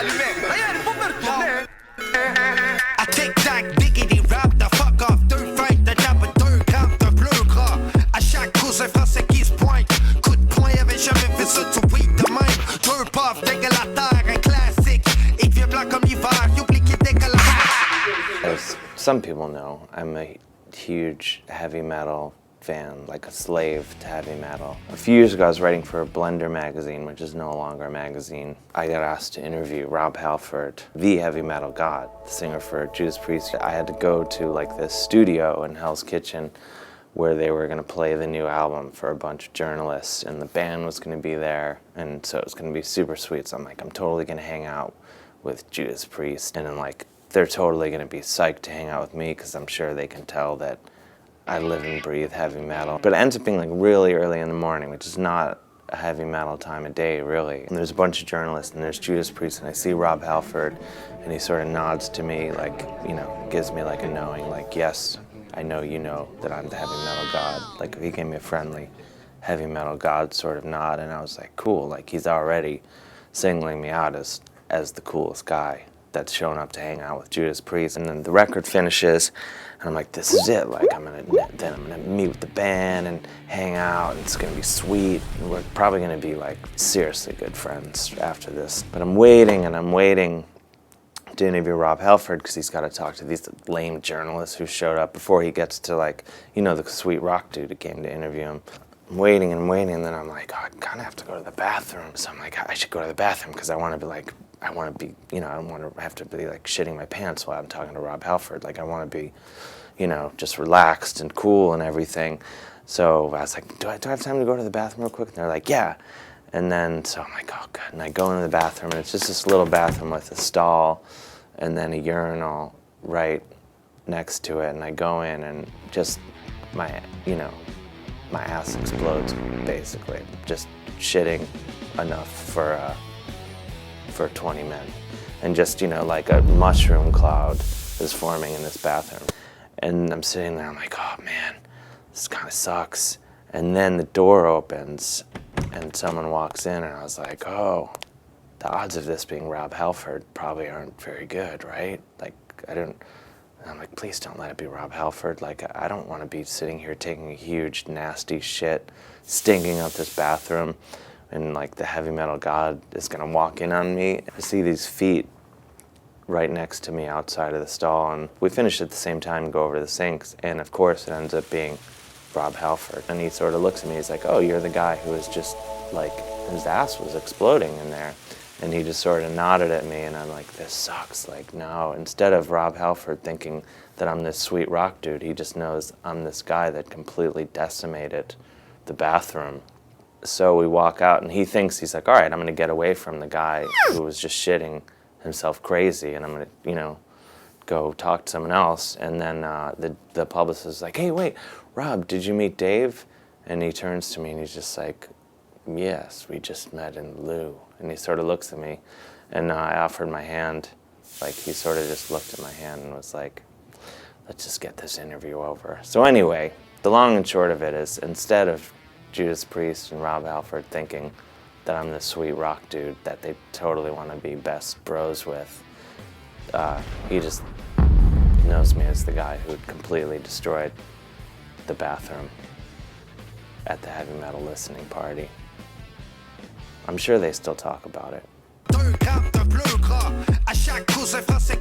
I tic-tac, biggity rap, the fuck off, deux fêtes de tape, deux cartes de bleu gras. À chaque coup, c'est français qui se pointe. Coup de poing, avait jamais fait ça, tu oui de même. Deux puffs, dégâts la terre, un classique. Il devient blanc comme l'hiver, il oublie qu'il dégâts la... As some people know, I'm a huge heavy metal fan, like a slave to heavy metal. A few years ago I was writing for Blender magazine, which is no longer a magazine. I got asked to interview Rob Halford, the heavy metal god, the singer for Judas Priest. I had to go to like this studio in Hell's Kitchen where they were going to play the new album for a bunch of journalists, and the band was going to be there, and so it was going to be super sweet. So I'm like, I'm totally going to hang out with Judas Priest, and then like they're totally going to be psyched to hang out with me because I'm sure they can tell that I live and breathe heavy metal. But it ends up being like really early in the morning, which is not a heavy metal time of day, really. And there's a bunch of journalists, and there's Judas Priest, and I see Rob Halford, and he sort of nods to me, like, you know, gives me like a knowing, like, yes, I know you know that I'm the heavy metal god. Like, he gave me a friendly heavy metal god sort of nod, and I was like, cool, like, he's already singling me out as the coolest guy that's shown up to hang out with Judas Priest. And then the record finishes, and I'm like, this is it. Like, then I'm gonna meet with the band and hang out, and it's gonna be sweet. And we're probably gonna be like seriously good friends after this. But I'm waiting and I'm waiting to interview Rob Halford because he's got to talk to these lame journalists who showed up before he gets to, like, you know, the sweet rock dude who came to interview him. I'm waiting and waiting, and then I'm like, oh, I kind of have to go to the bathroom. So I'm like, I should go to the bathroom because I want to be like, I want to be, you know, I don't want to have to be like shitting my pants while I'm talking to Rob Halford. Like, I want to be, you know, just relaxed and cool and everything. So I was like, do I have time to go to the bathroom real quick? And they're like, yeah. And then, so I'm like, oh, good. And I go into the bathroom, and it's just this little bathroom with a stall and then a urinal right next to it. And I go in, and just my, you know, my ass explodes, basically. Just shitting enough for 20 men. And just, you know, like a mushroom cloud is forming in this bathroom. And I'm sitting there, I'm like, oh man, this kind of sucks. And then the door opens and someone walks in, and I was like, oh, the odds of this being Rob Halford probably aren't very good, right? Like, I'm like, please don't let it be Rob Halford. Like, I don't want to be sitting here taking a huge, nasty shit, stinking up this bathroom, and like the heavy metal god is gonna walk in on me. I see these feet right next to me outside of the stall, and we finish at the same time and go over to the sinks, and of course it ends up being Rob Halford. And he sort of looks at me, he's like, oh, you're the guy who was just like, his ass was exploding in there. And he just sort of nodded at me, and I'm like, this sucks. Like, no, instead of Rob Halford thinking that I'm this sweet rock dude, he just knows I'm this guy that completely decimated the bathroom. So we walk out, and he thinks, he's like, all right, I'm gonna get away from the guy who was just shitting himself crazy, and I'm gonna, you know, go talk to someone else. And then the publicist is like, hey, wait, Rob, did you meet Dave? And he turns to me, and he's just like, yes, we just met in Lou. And he sort of looks at me, and I offered my hand. Like, he sort of just looked at my hand and was like, let's just get this interview over. So anyway, the long and short of it is, instead of Judas Priest and Rob Halford thinking that I'm this sweet rock dude that they totally want to be best bros with, he just knows me as the guy who completely destroyed the bathroom at the heavy metal listening party. I'm sure they still talk about it. Deux cartes de bleu gras. À chaque coup, c'est français